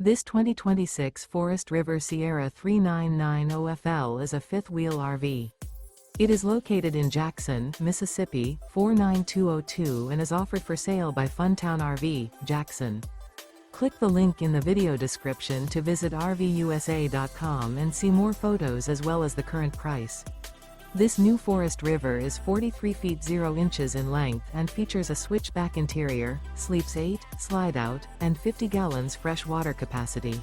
This 2026 Forest River Sierra 3990FL is a fifth-wheel RV. It is located in Jackson, Mississippi, 49202 and is offered for sale by Funtown RV, Jackson. Click the link in the video description to visit RVUSA.com and see more photos as well as the current price. This new Forest River is 43 feet 0 inches in length and features a switchback interior, sleeps 8, slide-out, and 50 gallons fresh water capacity.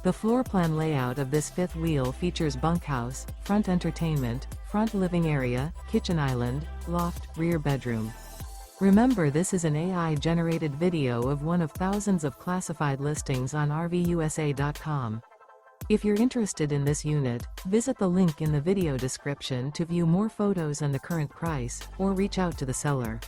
The floor plan layout of this fifth wheel features bunkhouse, front entertainment, front living area, kitchen island, loft, rear bedroom. Remember, this is an AI-generated video of one of thousands of classified listings on RVUSA.com. If you're interested in this unit, visit the link in the video description to view more photos and the current price, or reach out to the seller.